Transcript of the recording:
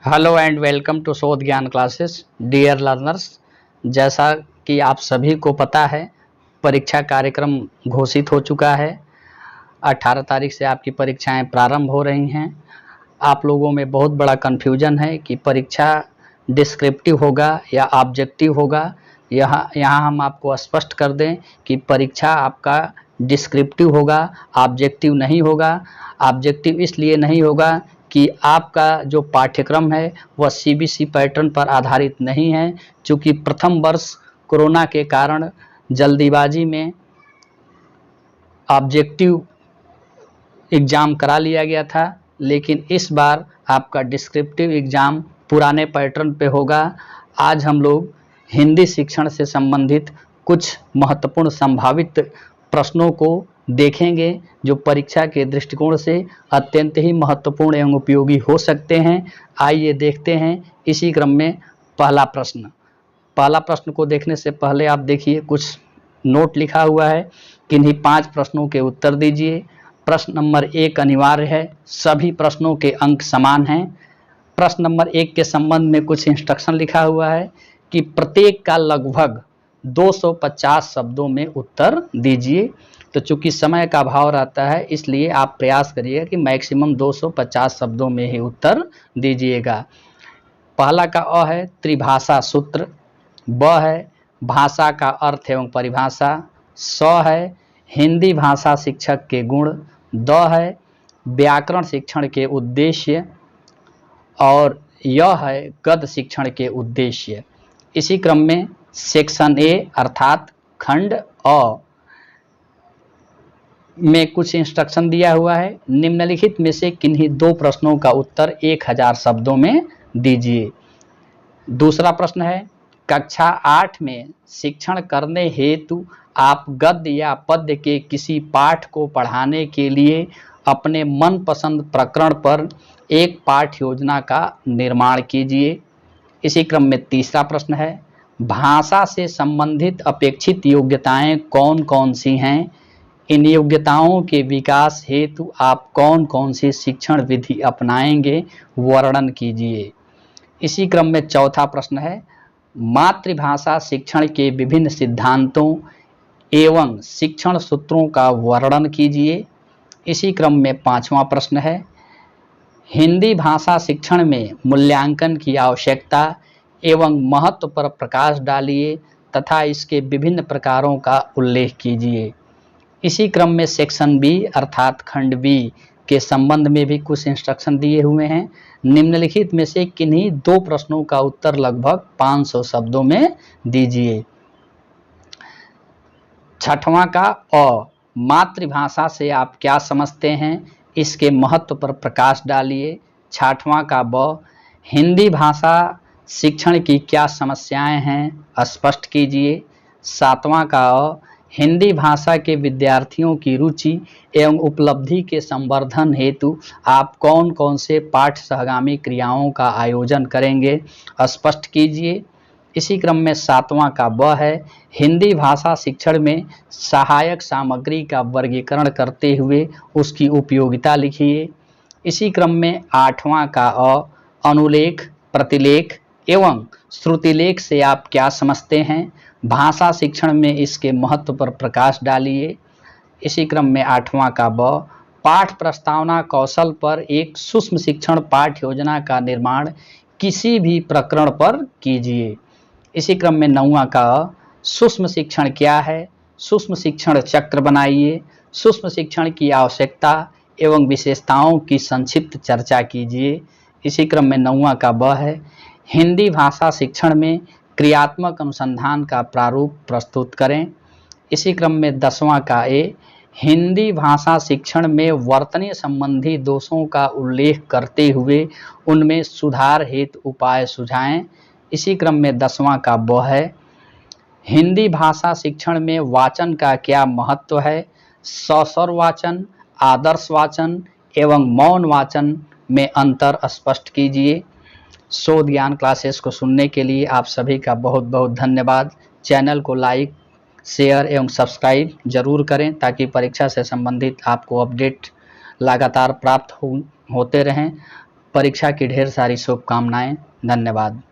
Hello and welcome to शोध ज्ञान classes dear learners. जैसा कि आप सभी को पता है, परीक्षा कार्यक्रम घोषित हो चुका है। 18 तारीख से आपकी परीक्षाएं प्रारंभ हो रही हैं। आप लोगों में बहुत बड़ा कन्फ्यूजन है कि परीक्षा डिस्क्रिप्टिव होगा या ऑब्जेक्टिव होगा। यहाँ हम आपको स्पष्ट कर दें कि परीक्षा आपका डिस्क्रिप्टिव होगा, ऑब्जेक्टिव नहीं होगा। ऑब्जेक्टिव इसलिए नहीं होगा कि आपका जो पाठ्यक्रम है वह सीबीएसई पैटर्न पर आधारित नहीं है, क्योंकि प्रथम वर्ष कोरोना के कारण जल्दीबाजी में ऑब्जेक्टिव एग्ज़ाम करा लिया गया था। लेकिन इस बार आपका डिस्क्रिप्टिव एग्ज़ाम पुराने पैटर्न पे होगा। आज हम लोग हिंदी शिक्षण से संबंधित कुछ महत्वपूर्ण संभावित प्रश्नों को देखेंगे, जो परीक्षा के दृष्टिकोण से अत्यंत ही महत्वपूर्ण एवं उपयोगी हो सकते हैं। आइए देखते हैं। इसी क्रम में पहला प्रश्न को देखने से पहले आप देखिए, कुछ नोट लिखा हुआ है। किन्हीं 5 प्रश्नों के उत्तर दीजिए। प्रश्न नंबर 1 अनिवार्य है, सभी प्रश्नों के अंक समान हैं। प्रश्न नंबर 1 के संबंध में कुछ इंस्ट्रक्शन लिखा हुआ है कि प्रत्येक का लगभग 250 शब्दों में उत्तर दीजिए। तो चूंकि समय का अभाव रहता है, इसलिए आप प्रयास करिएगा कि मैक्सिमम 250 शब्दों में ही उत्तर दीजिएगा। पहला का अ है त्रिभाषा सूत्र, ब है भाषा का अर्थ एवं परिभाषा, स है हिंदी भाषा शिक्षक के गुण, द है व्याकरण शिक्षण के उद्देश्य, और यह है गद्य शिक्षण के उद्देश्य। इसी क्रम में सेक्शन ए अर्थात खंड अ में कुछ इंस्ट्रक्शन दिया हुआ है। निम्नलिखित में से किन्हीं 2 प्रश्नों का उत्तर 1000 शब्दों में दीजिए। दूसरा प्रश्न है, कक्षा 8 में शिक्षण करने हेतु आप गद्य या पद्य के किसी पाठ को पढ़ाने के लिए अपने मनपसंद प्रकरण पर एक पाठ योजना का निर्माण कीजिए। इसी क्रम में तीसरा प्रश्न है, भाषा से संबंधित अपेक्षित योग्यताएं कौन कौन सी हैं? इन योग्यताओं के विकास हेतु आप कौन कौन सी शिक्षण विधि अपनाएंगे, वर्णन कीजिए। इसी क्रम में चौथा प्रश्न है, मातृभाषा शिक्षण के विभिन्न सिद्धांतों एवं शिक्षण सूत्रों का वर्णन कीजिए। इसी क्रम में 5वां प्रश्न है, हिंदी भाषा शिक्षण में मूल्यांकन की आवश्यकता एवं महत्व पर प्रकाश डालिए तथा इसके विभिन्न प्रकारों का उल्लेख कीजिए। इसी क्रम में सेक्शन बी अर्थात खंड बी के संबंध में भी कुछ इंस्ट्रक्शन दिए हुए हैं। निम्नलिखित में से किन्हीं 2 प्रश्नों का उत्तर लगभग 500 शब्दों में दीजिए। छठवां का अ, मातृभाषा से आप क्या समझते हैं, इसके महत्व पर प्रकाश डालिए। छठवां का ब, हिंदी भाषा शिक्षण की क्या समस्याएं हैं, स्पष्ट कीजिए। 7वां का अ, हिंदी भाषा के विद्यार्थियों की रुचि एवं उपलब्धि के संवर्धन हेतु आप कौन कौन से पाठ सहगामी क्रियाओं का आयोजन करेंगे, स्पष्ट कीजिए। इसी क्रम में 7वां का ब है, हिंदी भाषा शिक्षण में सहायक सामग्री का वर्गीकरण करते हुए उसकी उपयोगिता लिखिए। इसी क्रम में 8वां का अ, अनुलेख, प्रतिलेख एवं श्रुतिलेख से आप क्या समझते हैं, भाषा शिक्षण में इसके महत्व पर प्रकाश डालिए। इसी क्रम में 8वां का ब, पाठ प्रस्तावना कौशल पर एक सूक्ष्म शिक्षण पाठ योजना का निर्माण किसी भी प्रकरण पर कीजिए। इसी क्रम में 9वां का अ, सूक्ष्म शिक्षण क्या है, सूक्ष्म शिक्षण चक्र बनाइए। सूक्ष्म शिक्षण की आवश्यकता एवं विशेषताओं की संक्षिप्त चर्चा कीजिए। इसी क्रम में 9वां का ब है, हिंदी भाषा शिक्षण में क्रियात्मक अनुसंधान का प्रारूप प्रस्तुत करें। इसी क्रम में 10वां का ए, हिंदी भाषा शिक्षण में वर्तनी संबंधी दोषों का उल्लेख करते हुए उनमें सुधार हेतु उपाय सुझाएं। इसी क्रम में 10वां का ब है, हिंदी भाषा शिक्षण में वाचन का क्या महत्व है, सस्वर वाचन, आदर्श वाचन एवं मौन वाचन में अंतर स्पष्ट कीजिए। शोध ज्ञान क्लासेस को सुनने के लिए आप सभी का बहुत बहुत धन्यवाद। चैनल को लाइक, शेयर एवं सब्सक्राइब जरूर करें, ताकि परीक्षा से संबंधित आपको अपडेट लगातार प्राप्त होते रहें। परीक्षा की ढेर सारी शुभकामनाएं। धन्यवाद।